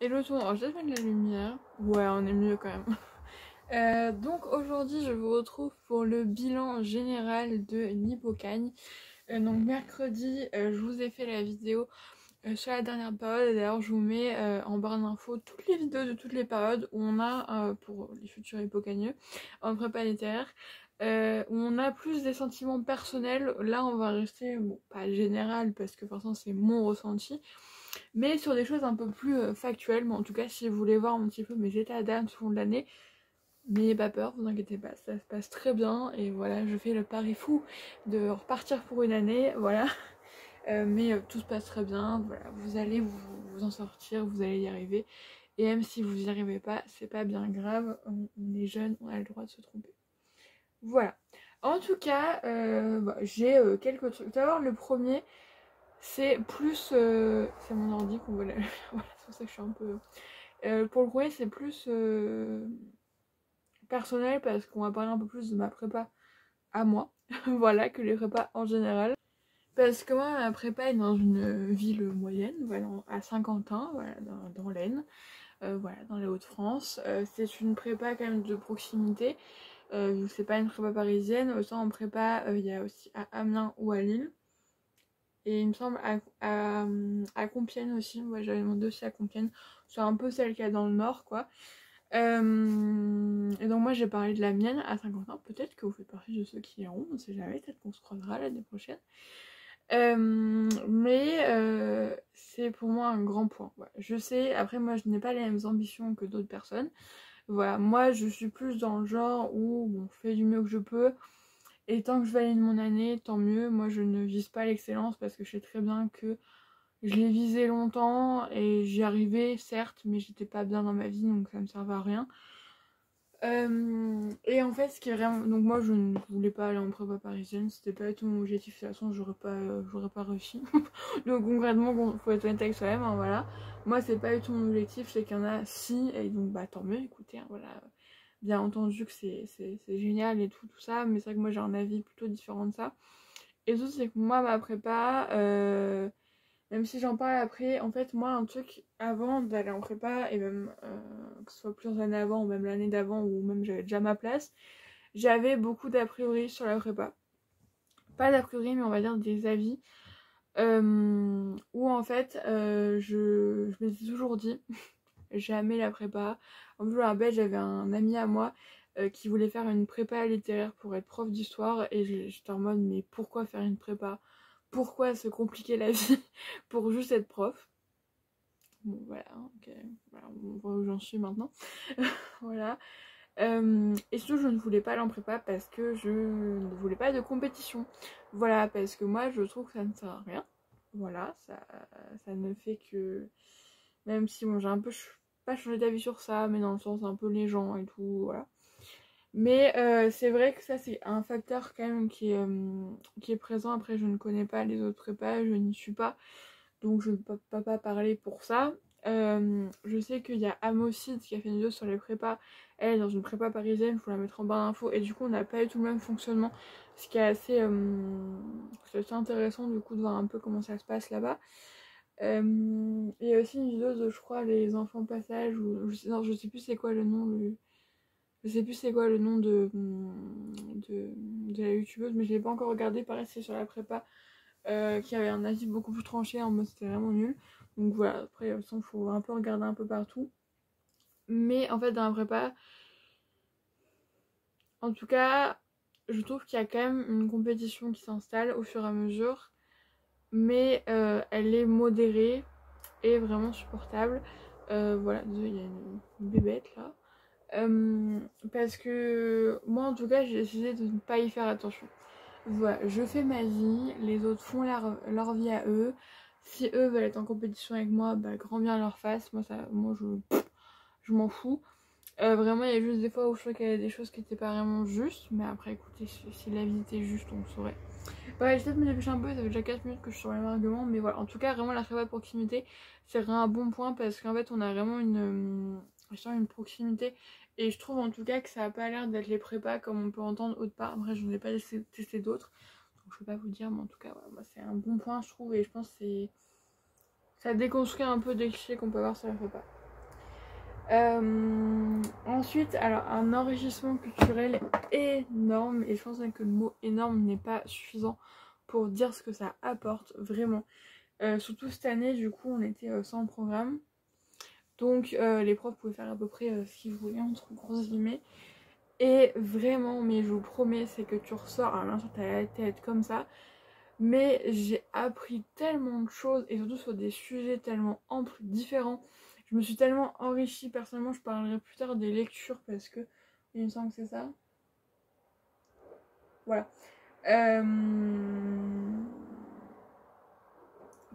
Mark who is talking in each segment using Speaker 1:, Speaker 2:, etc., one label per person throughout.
Speaker 1: Hello tout le monde, alors je vais mettre la lumière. Ouais, on est mieux quand même. Donc aujourd'hui je vous retrouve pour le bilan général de Nippocagne. Donc mercredi je vous ai fait la vidéo sur la dernière période. Et d'ailleurs je vous mets en barre d'infos toutes les vidéos de toutes les périodes où on a pour les futurs hippocagneux en prépa littéraire. Où on a plus des sentiments personnels. Là on va rester, bon, pas général parce que forcément c'est mon ressenti, mais sur des choses un peu plus factuelles. Mais en tout cas, si vous voulez voir un petit peu mes états d'âme tout au long de l'année, n'ayez pas peur, vous inquiétez pas, ça se passe très bien. Et voilà, je fais le pari fou de repartir pour une année, voilà. Mais tout se passe très bien, voilà, vous allez vous en sortir, vous allez y arriver. Et même si vous n'y arrivez pas, c'est pas bien grave, on est jeune, on a le droit de se tromper. Voilà. En tout cas, j'ai quelques trucs. D'abord, le premier, c'est plus... c'est mon ordi qu'on voit là. Voilà, c'est pour ça que je suis un peu... pour le premier, c'est plus personnel parce qu'on va parler un peu plus de ma prépa à moi. Voilà, que les prépas en général. Parce que moi, ma prépa est dans une ville moyenne, voilà, à Saint-Quentin, voilà, dans l'Aisne, voilà, dans les Hauts-de-France. C'est une prépa quand même de proximité. Vu que c'est pas une prépa parisienne, autant en prépa, il y a aussi à Amiens ou à Lille. Et il me semble à Compiègne aussi. Ouais, j'avais demandé aussi à Compiègne. C'est un peu celle qu'il y a dans le nord, quoi. Et donc moi j'ai parlé de la mienne à Saint-Quentin. Peut-être que vous faites partie de ceux qui iront, on sait jamais, peut-être qu'on se croisera l'année prochaine. C'est pour moi un grand point. Ouais. Je sais, après moi je n'ai pas les mêmes ambitions que d'autres personnes. Voilà, moi je suis plus dans le genre où on fait du mieux que je peux. Et tant que je valide mon année, tant mieux. Moi je ne vise pas l'excellence parce que je sais très bien que je l'ai visé longtemps et j'y arrivais certes, mais j'étais pas bien dans ma vie donc ça me servait à rien. Et en fait ce qui est vraiment... Donc moi je ne voulais pas aller en prépa parisienne, c'était pas du tout mon objectif, de toute façon j'aurais pas réussi. Donc concrètement faut être honnête avec soi-même, hein, voilà. Moi c'est pas du tout mon objectif, c'est qu'il y en a si, et donc bah tant mieux, écoutez, hein, voilà. Bien entendu que c'est génial et tout ça, mais c'est vrai que moi j'ai un avis plutôt différent de ça. Et tout c'est que moi ma prépa, même si j'en parle après, en fait moi un truc avant d'aller en prépa, et même que ce soit plusieurs années avant ou même l'année d'avant ou même j'avais déjà ma place, j'avais beaucoup d'a priori sur la prépa. Pas d'a priori mais on va dire des avis, où en fait je m'étais toujours dit jamais la prépa. En plus je me rappelle, j'avais un ami à moi qui voulait faire une prépa littéraire pour être prof d'histoire et j'étais en mode mais pourquoi faire une prépa? Pourquoi se compliquer la vie pour juste être prof? Bon voilà, okay. Voilà, on voit où j'en suis maintenant. Voilà. Et surtout je ne voulais pas aller en prépa parce que je ne voulais pas de compétition. Voilà, parce que moi je trouve que ça ne sert à rien. Voilà, ça ne fait que... Même si bon j'ai un peu pas changé d'avis sur ça, mais dans le sens un peu les gens et tout, voilà. Mais c'est vrai que ça c'est un facteur quand même qui est présent. Après je ne connais pas les autres prépas, je n'y suis pas. Donc je ne peux pas parler pour ça. Je sais qu'il y a Amocide qui a fait une vidéo sur les prépas. Elle est dans une prépa parisienne, il faut la mettre en barre d'infos. Et du coup on n'a pas eu tout le même fonctionnement. Ce qui est assez intéressant du coup de voir un peu comment ça se passe là-bas. Il y a aussi une vidéo de je crois les enfants passage ou non, je sais plus c'est quoi le nom, je sais plus c'est quoi le nom de la youtubeuse, mais je l'ai pas encore regardé. Pareil c'est sur la prépa, qui avait un avis beaucoup plus tranché en mode c'était vraiment nul. Donc voilà, après il faut un peu regarder un peu partout. Mais en fait dans la prépa, en tout cas, je trouve qu'il y a quand même une compétition qui s'installe au fur et à mesure. Mais elle est modérée et vraiment supportable. Voilà, il y a une bébête là. Parce que moi en tout cas j'ai décidé de ne pas y faire attention. Voilà, je fais ma vie, les autres font leur vie à eux. Si eux veulent être en compétition avec moi, bah grand bien leur face. Moi je m'en fous. Vraiment, il y a juste des fois où je trouvais qu'il y avait des choses qui étaient pas vraiment justes. Mais après, écoutez, si la vie était juste, on le saurait. Ouais, je vais peut-être me dépêcher un peu, ça fait déjà 4 minutes que je suis sur le même argument. Mais voilà, en tout cas, vraiment, la prépa de proximité, c'est vraiment un bon point parce qu'en fait, on a vraiment une proximité. Et je trouve en tout cas que ça a pas l'air d'être les prépas comme on peut entendre autre part. Après, je n'ai pas testé d'autres. Donc, je peux pas vous dire, mais en tout cas, voilà, moi, c'est un bon point, je trouve. Et je pense que ça déconstruit un peu des clichés qu'on peut avoir sur la prépa. Ensuite, alors un enrichissement culturel énorme, et je pense que le mot énorme n'est pas suffisant pour dire ce que ça apporte vraiment. Surtout cette année, du coup, on était sans programme, donc les profs pouvaient faire à peu près ce qu'ils voulaient, entre grosses guillemets. Et vraiment, mais je vous promets, c'est que tu ressors, alors bien sûr t'as la tête comme ça, mais j'ai appris tellement de choses, et surtout sur des sujets tellement amples, différents. Je me suis tellement enrichie personnellement. Je parlerai plus tard des lectures parce que il me semble que c'est ça. Voilà. Euh...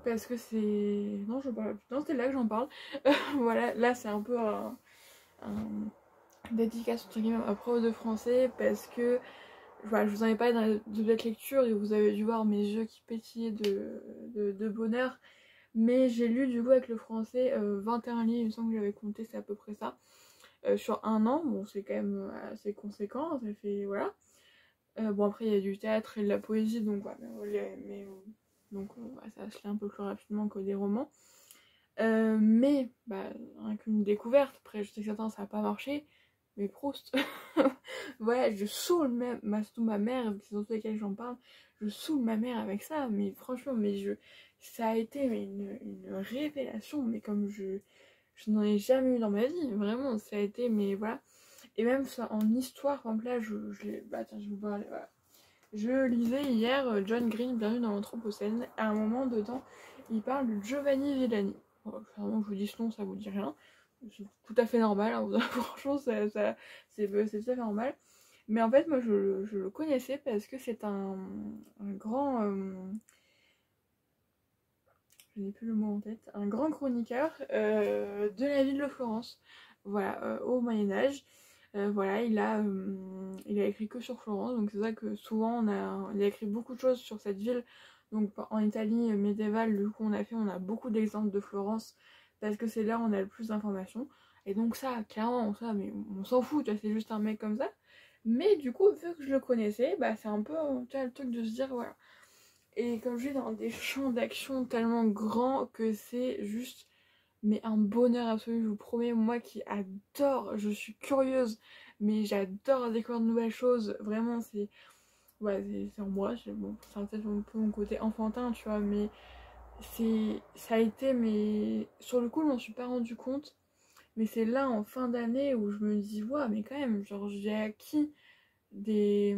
Speaker 1: Parce que c'est... Non, je parle plus. Non, c'est là que j'en parle. Voilà, là c'est un peu un dédicace entre guillemets à prof de français parce que voilà, je vous en ai parlé dans de cette lecture et vous avez dû voir mes yeux qui pétillaient de bonheur. Mais j'ai lu du coup avec le français 21 livres, il me semble que j'avais compté, c'est à peu près ça. Sur un an, bon c'est quand même assez conséquent, ça fait voilà. Bon après il y a du théâtre et de la poésie, donc voilà, donc ça se lit un peu plus rapidement que des romans. Mais bah, rien qu'une découverte, après je sais que certains ça n'a pas marché, mais Proust, ouais, je saoule même, surtout ma mère, c'est surtout avec elle j'en parle, je saoule ma mère avec ça, mais franchement, ça a été une révélation, mais comme je n'en ai jamais eu dans ma vie, vraiment, ça a été, mais voilà. Et même ça, en histoire, par exemple là, bah tiens, je vais vous parler, voilà. Je lisais hier John Green, Bienvenue dans l'Anthropocène. À un moment dedans, il parle de Giovanni Villani. Bon, clairement, je vous dis ce nom, ça vous dit rien. C'est tout à fait normal, hein. Franchement, c'est tout à fait normal. Mais en fait, moi, je le connaissais parce que c'est un grand... je n'ai plus le mot en tête. Un grand chroniqueur de la ville de Florence. Voilà, au Moyen-Âge. Voilà, il a écrit que sur Florence, donc c'est ça que souvent il a écrit beaucoup de choses sur cette ville. Donc en Italie médiévale, du coup on a beaucoup d'exemples de Florence parce que c'est là où on a le plus d'informations. Et donc ça, clairement, ça, mais on s'en fout, tu vois, c'est juste un mec comme ça. Mais du coup, vu que je le connaissais, bah c'est un peu tu vois, le truc de se dire voilà. Et comme je dis, dans des champs d'action tellement grands que c'est juste mais un bonheur absolu, je vous promets, moi qui adore, je suis curieuse, mais j'adore découvrir de nouvelles choses, vraiment c'est... Ouais, c'est en moi, bon, c'est peut-être un peu mon côté enfantin, tu vois, mais ça a été, mais sur le coup je m'en suis pas rendu compte, mais c'est là en fin d'année où je me dis, ouais, mais quand même, genre j'ai acquis des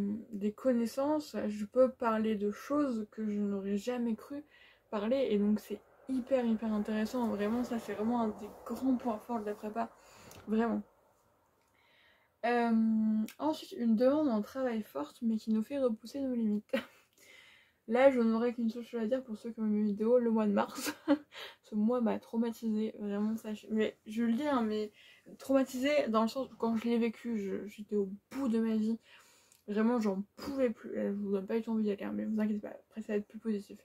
Speaker 1: connaissances, je peux parler de choses que je n'aurais jamais cru parler, et donc c'est hyper intéressant, vraiment ça c'est vraiment un des grands points forts de la prépa, vraiment. Ensuite, une demande en travail forte mais qui nous fait repousser nos limites. Là je n'aurais qu'une seule chose à dire pour ceux qui ont vu mes vidéos, le mois de mars. Ce mois m'a traumatisé, vraiment ça. Mais je le dis, hein, mais traumatisé dans le sens où quand je l'ai vécu, j'étais au bout de ma vie. Vraiment, j'en pouvais plus. Je vous donne pas du tout envie d'y aller, mais vous inquiétez pas, après ça va être plus positif.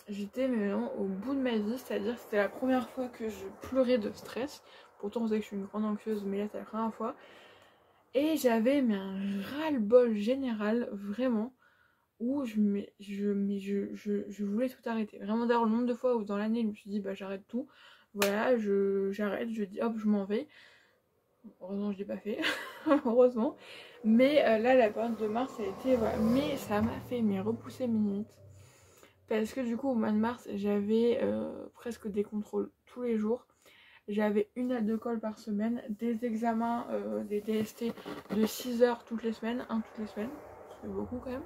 Speaker 1: J'étais vraiment au bout de ma vie, c'est-à-dire que c'était la première fois que je pleurais de stress. Pourtant, on sait que je suis une grande anxieuse, mais là, c'est la première fois. Et j'avais un ras-le-bol général, vraiment, où je voulais tout arrêter. Vraiment, d'ailleurs, le nombre de fois où dans l'année, je me suis dit, bah j'arrête tout. Voilà, j'arrête, je dis hop, je m'en vais. Heureusement, je l'ai pas fait. Heureusement. Mais là, la période de mars, ça a été... Voilà. Mais ça m'a fait repousser mes limites. Parce que du coup, au mois de mars, j'avais presque des contrôles tous les jours. J'avais une à deux colle par semaine. Des examens, des DST de 6 heures toutes les semaines. Un toutes les semaines. C'est beaucoup quand même.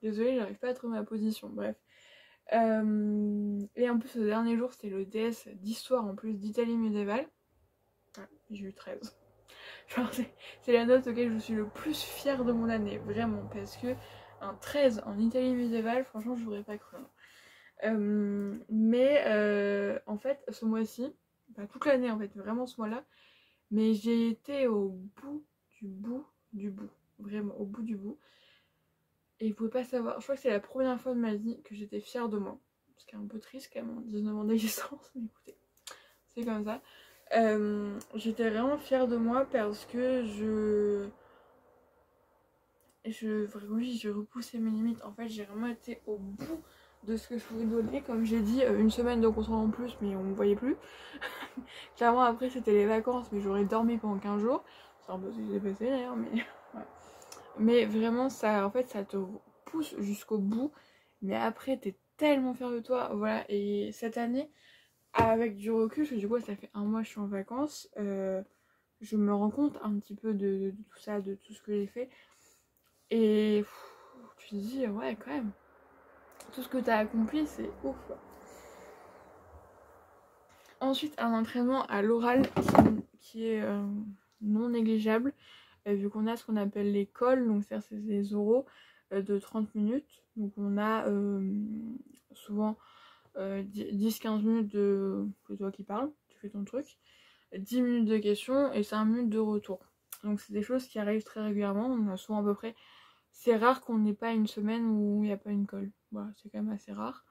Speaker 1: Désolée, j'arrive pas à trouver ma position. Bref. Et en plus, le dernier jour, c'était le DS d'histoire en plus d'Italie médiévale. Ouais, j'ai eu 13. Genre c'est la note auquel je suis le plus fière de mon année, vraiment, parce que un 13 en Italie médiévale, franchement, je n'aurais pas cru. En fait, ce mois-ci, pas toute l'année en fait, vraiment ce mois-là, mais j'ai été au bout du bout, vraiment au bout du bout. Et vous pouvez pas savoir, je crois que c'est la première fois de ma vie que j'étais fière de moi. Ce qui est un peu triste quand même, 19 ans d'existence, mais écoutez, c'est comme ça. J'étais vraiment fière de moi parce que oui, je repoussais mes limites. En fait, j'ai vraiment été au bout de ce que je pouvais donner. Comme j'ai dit, une semaine de contrôle en plus, mais on me voyait plus. Clairement, après, c'était les vacances, mais j'aurais dormi pendant 15 jours. C'est un peu ce qui s'est passé d'ailleurs, mais ouais. Mais vraiment, ça, en fait, ça te pousse jusqu'au bout. Mais après, t'es tellement fier de toi. Voilà, et cette année, avec du recul, parce que du coup, ça fait un mois que je suis en vacances, je me rends compte un petit peu de tout ça, de tout ce que j'ai fait. Et tu te dis, ouais, quand même, tout ce que t'as accompli, c'est ouf. Ensuite, un entraînement à l'oral qui est non négligeable, vu qu'on a ce qu'on appelle les calls, donc c'est des oraux de 30 minutes. Donc on a souvent 10-15 minutes de toi qui parle, tu fais ton truc, 10 minutes de questions et 5 minutes de retour. Donc c'est des choses qui arrivent très régulièrement, on a souvent à peu près... C'est rare qu'on n'ait pas une semaine où il n'y a pas une colle. Voilà, c'est quand même assez rare.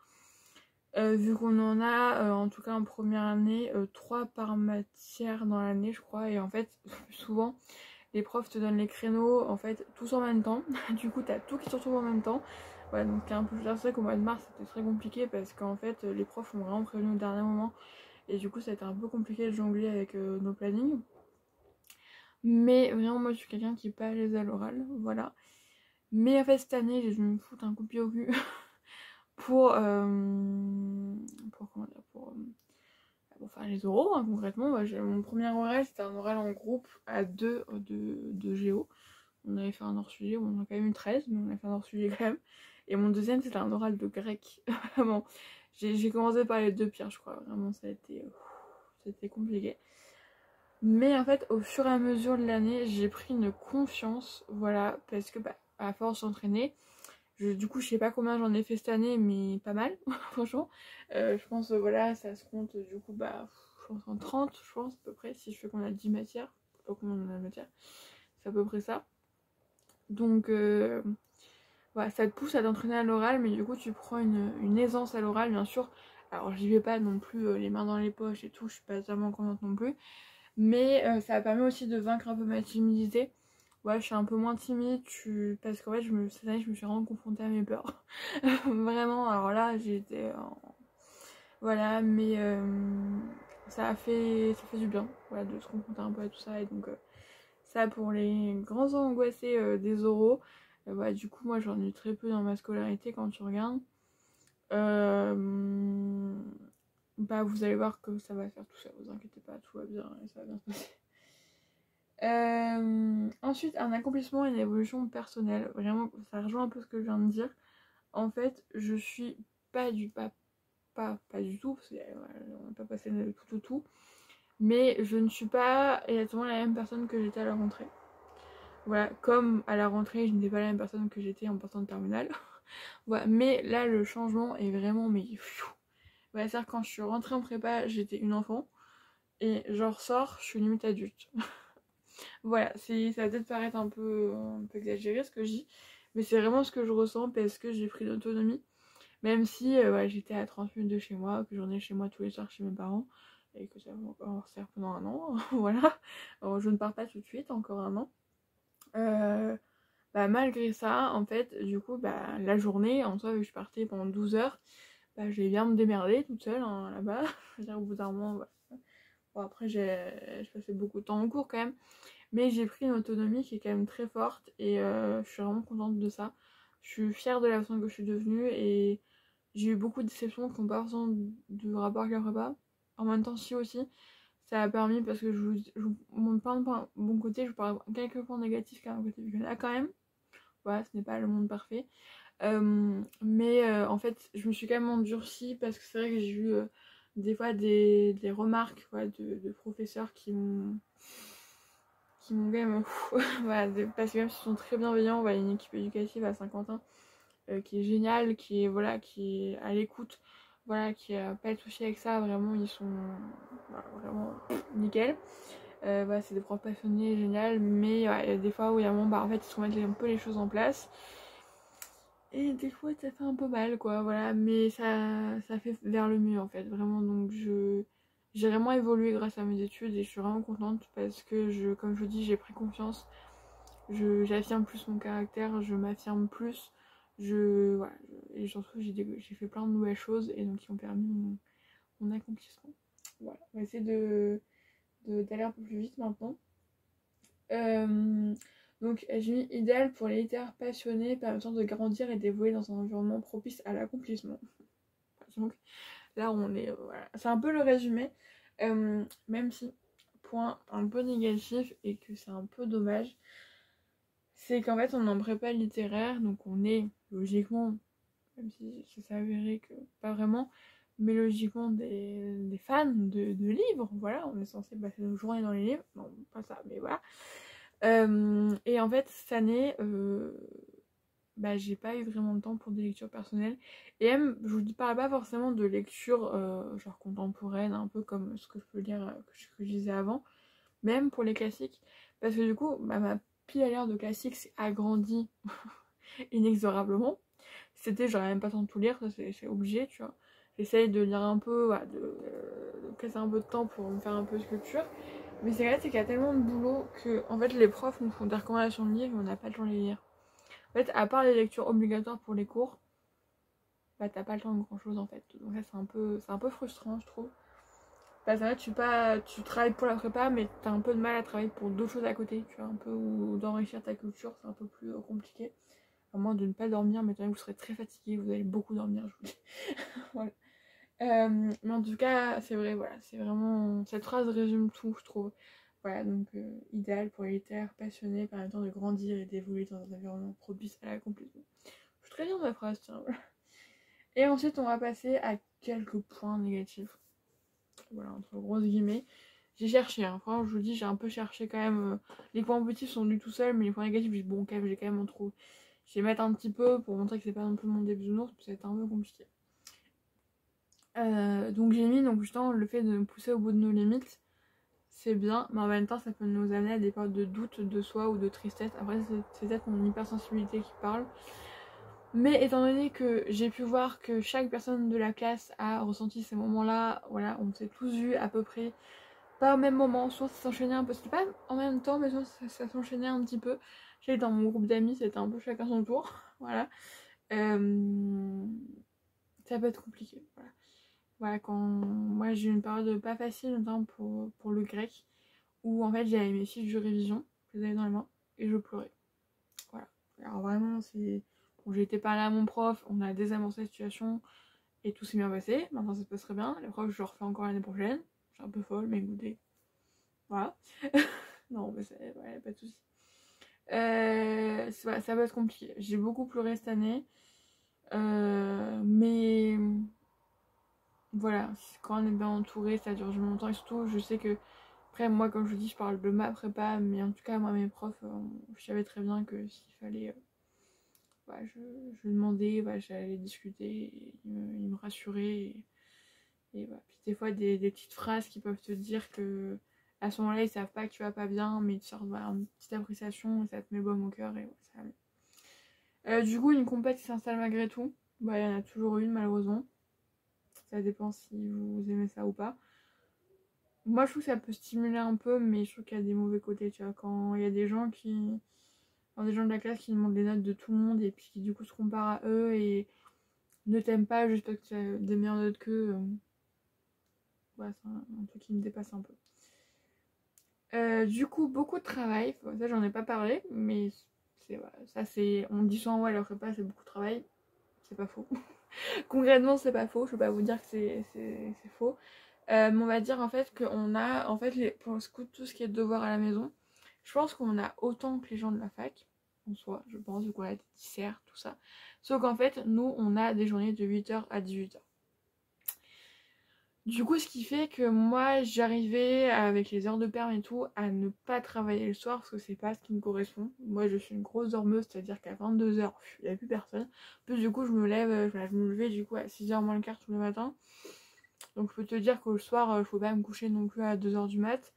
Speaker 1: Vu qu'on en a, en tout cas en première année, 3 par matière dans l'année, je crois. Et en fait, souvent, les profs te donnent les créneaux, en fait, tous en même temps. Du coup, t'as tout qui se retrouve en même temps. Voilà, donc c'est un peu... C'est vrai qu'au mois de mars, c'était très compliqué parce qu'en fait, les profs ont vraiment prévenu au dernier moment. Et du coup, ça a été un peu compliqué de jongler avec nos plannings. Mais vraiment, moi, je suis quelqu'un qui est pas à l'aise à l'oral, voilà. Mais en fait, cette année, je vais me foutre un coup de pied au cul pour comment dire, pour faire les oraux, hein, concrètement. Mon premier oral, c'était un oral en groupe à 2 de géo. On avait fait un hors-sujet, on a quand même eu 13, mais on a fait un hors-sujet quand même. Et mon deuxième, c'était un oral de grec. Vraiment, j'ai commencé par les deux pires, je crois. Vraiment, ça a été compliqué. Mais en fait, au fur et à mesure de l'année, j'ai pris une confiance, voilà, parce que à force d'entraîner, du coup, je sais pas combien j'en ai fait cette année, mais pas mal, franchement. Je pense, voilà, ça se compte, du coup, je pense en 30, je pense, à peu près, si je fais qu'on a 10 matières. Je sais pas combien on a de matières, c'est à peu près ça. Donc, voilà, ça te pousse à t'entraîner à l'oral, mais du coup, tu prends une aisance à l'oral, bien sûr. Alors, j'y vais pas non plus les mains dans les poches et tout, je suis pas tellement contente non plus. Mais ça permet aussi de vaincre un peu ma timidité. Ouais, je suis un peu moins timide, parce qu'en fait, cette année, je me suis vraiment confrontée à mes peurs. Vraiment, alors là, j'étais... Voilà, mais ça fait du bien, voilà, de se confronter un peu à tout ça. Et donc, ça, pour les grands angoissés des oraux, ouais, du coup, moi, j'en ai eu très peu dans ma scolarité quand tu regardes. Vous allez voir que ça va faire tout ça, vous inquiétez pas, tout va bien et ça va bien se passer. Ensuite, un accomplissement et une évolution personnelle. Vraiment, ça rejoint un peu ce que je viens de dire. En fait, je suis pas du tout, parce qu'on n'a pas passé le tout, mais je ne suis pas exactement la même personne que j'étais à la rentrée. Voilà, comme à la rentrée, je n'étais pas la même personne que j'étais en partant de terminale. Voilà, mais là, le changement est vraiment, mais voilà, c'est-à-dire quand je suis rentrée en prépa, j'étais une enfant, et je ressors, je suis limite adulte. Voilà, ça va peut-être paraître un peu exagéré ce que je dis, mais c'est vraiment ce que je ressens parce que j'ai pris l'autonomie. Même si j'étais à 30 minutes de chez moi, que j'en ai chez moi tous les soirs chez mes parents, et que ça va encore faire pendant un an, voilà. Alors, je ne pars pas tout de suite, encore un an. Malgré ça, en fait, du coup, la journée, en soi, je partais pendant 12 heures, j'ai bien me démerder toute seule hein, là-bas. Je veux dire, au bout d'un moment, bon, après, je passais beaucoup de temps en cours quand même. Mais j'ai pris une autonomie qui est quand même très forte et je suis vraiment contente de ça. Je suis fière de la personne que je suis devenue et j'ai eu beaucoup de déceptions qui n'ont pas forcément de rapport avec la prépa. En même temps, si aussi, ça a permis parce que je vous montre plein de bon côté, je vous parle quelques points négatifs quand même, il y en a quand même. Voilà, ce n'est pas le monde parfait. En fait, je me suis quand même endurcie parce que c'est vrai que j'ai eu des fois des remarques de professeurs qui m'ont quand même voilà, parce que même s'ils sont très bienveillants, il y a une équipe éducative à Saint-Quentin qui est géniale, qui est à l'écoute, voilà, qui a pas de soucis avec ça, vraiment ils sont vraiment nickel. C'est des profs passionnés, génial, mais il y a des fois où il y a un moment, en fait ils se remettent un peu les choses en place. Et des fois ça fait un peu mal quoi, voilà, mais ça fait vers le mieux en fait, vraiment. Donc j'ai vraiment évolué grâce à mes études et je suis vraiment contente parce que comme je vous dis, j'ai pris confiance, j'affirme plus mon caractère, je m'affirme plus, Voilà, et surtout j'ai fait plein de nouvelles choses et donc qui ont permis mon accomplissement. Voilà, on va essayer d'aller un peu plus vite maintenant. Donc j'ai mis idéal pour les littéraires passionnés permettant de grandir et d'évoluer dans un environnement propice à l'accomplissement. Donc là on est voilà. C'est un peu le résumé, même si point un peu négatif et que c'est un peu dommage, c'est qu'en fait on est en prépa littéraire, donc on est logiquement, même si ça s'est avéré que pas vraiment, mais logiquement des fans de livres, voilà, on est censé passer nos journées dans les livres, non pas ça, mais voilà. Et en fait cette année, j'ai pas eu vraiment le temps pour des lectures personnelles, et même je vous parle pas forcément de lecture genre contemporaine, un peu comme ce que je peux lire, que je disais avant, même pour les classiques, parce que du coup ma pile à lire de classiques s'est agrandie inexorablement. C'était j'aurais même pas le temps de tout lire, ça c'est obligé, tu vois. J'essaye de lire un peu, voilà, de casser un peu de temps pour me faire un peu de culture. Mais c'est vrai, c'est qu'il y a tellement de boulot que en fait les profs nous font des recommandations de livres et on n'a pas le temps de les lire. En fait, à part les lectures obligatoires pour les cours, bah t'as pas le temps de grand chose en fait. Donc là c'est un peu frustrant je trouve. Parce que là tu travailles pour la prépa mais t'as un peu de mal à travailler pour d'autres choses à côté, tu vois, un peu, ou d'enrichir ta culture, c'est un peu plus compliqué. À moins de ne pas dormir, mais vous serez très fatigué, vous allez beaucoup dormir, je vous dis. Voilà. Mais en tout cas, c'est vrai, voilà, c'est vraiment. Cette phrase résume tout, je trouve. Voilà, donc idéal pour les littéraires passionnés permettant de grandir et d'évoluer dans un environnement propice à l'accomplissement. Je suis très bien ma phrase, tiens, voilà. Et ensuite, on va passer à quelques points négatifs. Voilà, entre grosses guillemets. J'ai cherché, hein. Franchement, je vous dis, j'ai un peu cherché quand même. Les points positifs sont venus tout seuls, mais les points négatifs, j'ai dit, bon, j'ai quand même en trop. Je vais mettre un petit peu pour montrer que c'est pas non plus mon début bisounours, parce que ça va être un peu compliqué. Donc j'ai mis justement le fait de nous pousser au bout de nos limites, c'est bien, mais en même temps ça peut nous amener à des périodes de doute de soi ou de tristesse. Après c'est peut-être mon hypersensibilité qui parle. Mais étant donné que j'ai pu voir que chaque personne de la classe a ressenti ces moments-là, voilà, on s'est tous vus à peu près pas au même moment, soit ça s'enchaînait un peu, c'était pas en même temps, mais soit ça s'enchaînait un petit peu. J'étais dans mon groupe d'amis, c'était un peu chacun son tour, voilà. Ça peut être compliqué, voilà. Voilà, quand moi j'ai eu une période pas facile, notamment pour le grec, où en fait j'avais mes fiches de révision, je les avais dans les mains, et je pleurais. Voilà. Alors vraiment, c'est. Bon, j'ai été parler à mon prof, on a désamorcé la situation, et tout s'est bien passé. Maintenant ça se passe très bien. Les profs, je le refais encore l'année prochaine. Je suis un peu folle, mais écoutez. Voilà. Non, mais ouais, pas de soucis. Voilà, ça va être compliqué. J'ai beaucoup pleuré cette année. Mais voilà, quand on est bien entouré, ça dure du longtemps. Et surtout, je sais que, après, moi, comme je vous dis, je parle de ma prépa, mais en tout cas, moi, mes profs, je savais très bien que s'il fallait. Voilà, je demandais, voilà, j'allais discuter, et ils me rassuraient. Et voilà. Puis des fois, des petites phrases qui peuvent te dire que à ce moment-là, ils savent pas que tu vas pas bien, mais ils te sortent voilà, une petite appréciation et ça te met baume au cœur. Et ouais, ça va mieux. Du coup, une compète qui s'installe malgré tout, bah, il y en a toujours une, malheureusement. Ça dépend si vous aimez ça ou pas. Moi je trouve que ça peut stimuler un peu, mais je trouve qu'il y a des mauvais côtés, tu vois, quand il y a des gens des gens de la classe qui demandent les notes de tout le monde et puis qui du coup se comparent à eux et ne t'aiment pas juste parce que tu as des meilleures notes qu'eux. Ouais, c'est un truc qui me dépasse un peu. Du coup, beaucoup de travail, ça j'en ai pas parlé, mais voilà, ça c'est. On dit souvent ouais, le prépa c'est beaucoup de travail, c'est pas faux. Concrètement, c'est pas faux, je peux pas vous dire que c'est faux. Mais on va dire en fait qu'on a, en fait, pour tout ce qui est devoir à la maison, je pense qu'on a autant que les gens de la fac, en soi, je pense, du coup, on a des disserts, tout ça. Sauf qu'en fait, nous, on a des journées de 8h à 18h. Du coup, ce qui fait que moi, j'arrivais, avec les heures de perm et tout, à ne pas travailler le soir, parce que c'est pas ce qui me correspond. Moi, je suis une grosse dormeuse, c'est-à-dire qu'à 22h, il n'y a plus personne. Plus du coup, je me lève, je me levais du coup à 6h moins le quart tous les matins. Donc je peux te dire que le soir, il faut pas me coucher non plus à 2h du mat.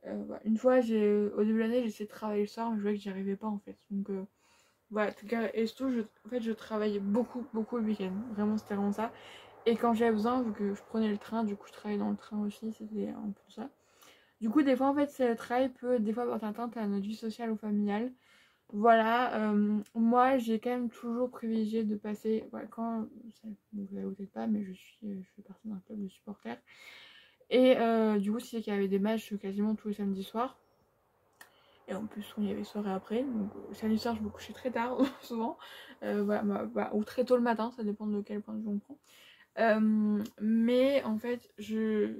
Speaker 1: Voilà. Une fois, au début de l'année, j'ai essayé de travailler le soir, mais je voyais que j'y arrivais pas en fait. Donc voilà, et surtout, en fait, je travaillais beaucoup, beaucoup le week-end. Vraiment, c'était vraiment ça. Et quand j'avais besoin, vu que je prenais le train, du coup, je travaillais dans le train aussi, c'était un peu ça. Du coup, des fois, en fait, le travail peut des fois porter atteinte à notre vie sociale ou familiale. Voilà, moi j'ai quand même toujours privilégié de passer, voilà, quand, vous savez peut-être pas, mais je fais partie d'un club de supporters. Et du coup, c'est qu'il y avait des matchs quasiment tous les samedis soirs. Et en plus, il y avait soirée après. Donc, samedi soir, je me couchais très tard, souvent. Voilà, ou très tôt le matin, ça dépend de quel point de vue on prend. Mais en fait, je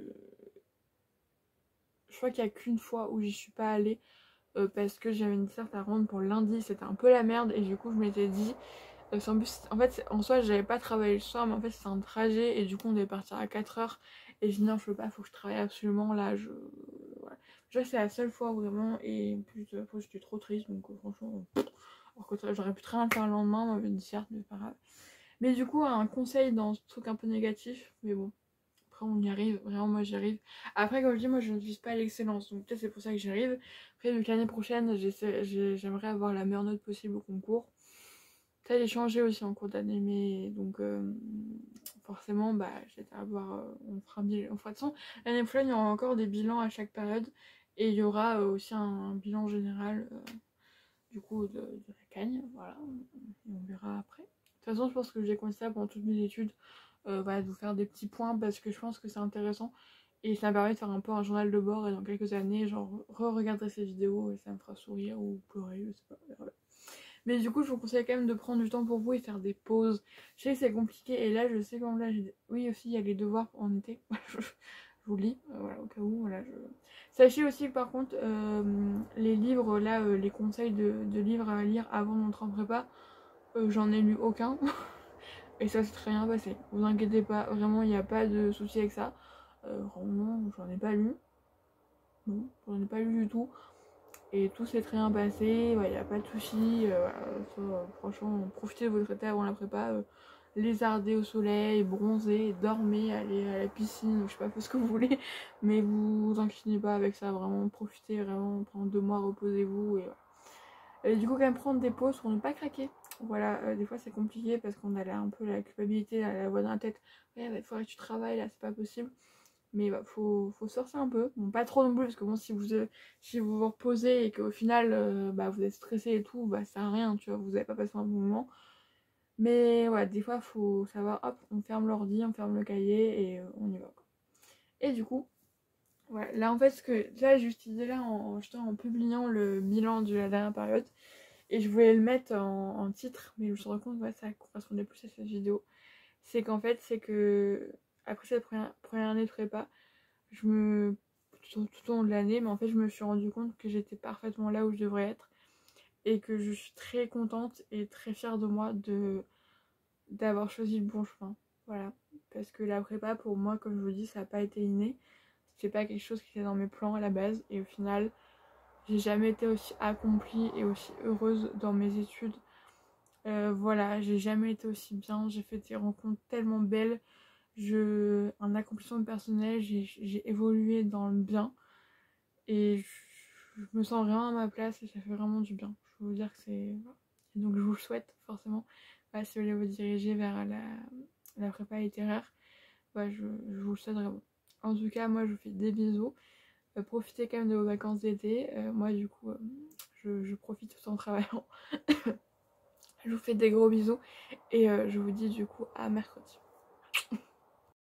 Speaker 1: crois qu'il n'y a qu'une fois où j'y suis pas allée. Parce que j'avais une desserte à rendre pour lundi, c'était un peu la merde. Et du coup, je m'étais dit. En fait, en soi, j'avais pas travaillé le soir, mais en fait, c'était un trajet. Et du coup, on devait partir à 4h. Et je dis non, je peux pas, faut que je travaille absolument là. Voilà. Je vois que c'est la seule fois vraiment. Et en plus, après, j'étais trop triste. Donc, franchement, alors que j'aurais pu très bien faire le lendemain, m'avait une desserte, mais pas grave. Mais du coup, un conseil dans ce truc un peu négatif, mais bon. Après, on y arrive, vraiment, moi j'y arrive. Après, comme je dis, moi je ne vise pas l'excellence, donc peut-être c'est pour ça que j'y arrive. Après, vu que l'année prochaine, j'aimerais avoir la meilleure note possible au concours. Ça, j'ai changé aussi en cours d'année, mais donc forcément, bah, j'étais à voir, on fera un bilan. Enfin, de toute façon, l'année prochaine, il y aura encore des bilans à chaque période, et il y aura aussi un bilan général, du coup, de la Cagne, voilà, et on verra après. De toute façon, je pense que j'ai commencé ça pendant toutes mes études, voilà, de vous faire des petits points, parce que je pense que c'est intéressant, et ça me permet de faire un peu un journal de bord, et dans quelques années, genre, re-regarder ces vidéos, et ça me fera sourire, ou pleurer, je sais pas, voilà. Mais du coup, je vous conseille quand même de prendre du temps pour vous et faire des pauses. Je sais que c'est compliqué et là, je sais comme là, oui aussi, il y a les devoirs en été. Je vous lis, voilà, au cas où. Voilà, Sachez aussi que par contre, les livres, là, les conseils de livres à lire avant d'entrer en prépa, j'en ai lu aucun. Et ça s'est très bien passé. Vous inquiétez pas, vraiment, il n'y a pas de souci avec ça. Vraiment, j'en ai pas lu. Non, j'en ai pas lu du tout. Et tout s'est très bien passé, il n'y a pas de soucis. Franchement, profitez de votre été avant la prépa. Lézardez au soleil, bronzez, dormez, allez à la piscine, je sais pas, faites ce que vous voulez. Mais vous vous inquiétez pas avec ça, vraiment profitez, vraiment, pendant 2 mois, reposez-vous. Et, voilà. Et du coup, quand même prendre des pauses pour ne pas craquer. Voilà, des fois c'est compliqué parce qu'on a un peu la culpabilité, la voix dans la tête. Ouais, il faudrait que tu travailles, là, c'est pas possible. Mais bah, faut sortir un peu. Bon, pas trop non plus, parce que bon, si vous vous reposez et qu'au final, bah, vous êtes stressé et tout, bah, ça sert à rien, tu vois, vous avez pas passé un bon moment. Mais ouais, des fois, faut savoir, hop, on ferme l'ordi, on ferme le cahier et on y va, quoi. Et du coup, ouais, là, en fait, ce que là, j'ai utilisé là en publiant le bilan de la dernière période, et je voulais le mettre en titre, mais je me suis rendu compte que ouais, ça correspondait plus à cette vidéo. C'est qu'en fait, c'est que après cette première année de prépa, tout au long de l'année, mais en fait je me suis rendu compte que j'étais parfaitement là où je devrais être et que je suis très contente et très fière de moi d'avoir choisi le bon chemin. Voilà, parce que la prépa pour moi, comme je vous dis, ça n'a pas été inné, c'est pas quelque chose qui était dans mes plans à la base, et au final j'ai jamais été aussi accomplie et aussi heureuse dans mes études. Voilà, j'ai jamais été aussi bien, j'ai fait des rencontres tellement belles, un accomplissement personnel, j'ai évolué dans le bien. Et je me sens vraiment à ma place et ça fait vraiment du bien. Je peux vous dire que c'est... Et donc je vous le souhaite forcément. Bah, si vous voulez vous diriger vers la prépa littéraire, bah, je vous le souhaite vraiment. En tout cas, moi je vous fais des bisous. Profitez quand même de vos vacances d'été. Moi du coup, je profite tout en travaillant. Je vous fais des gros bisous et je vous dis du coup à mercredi.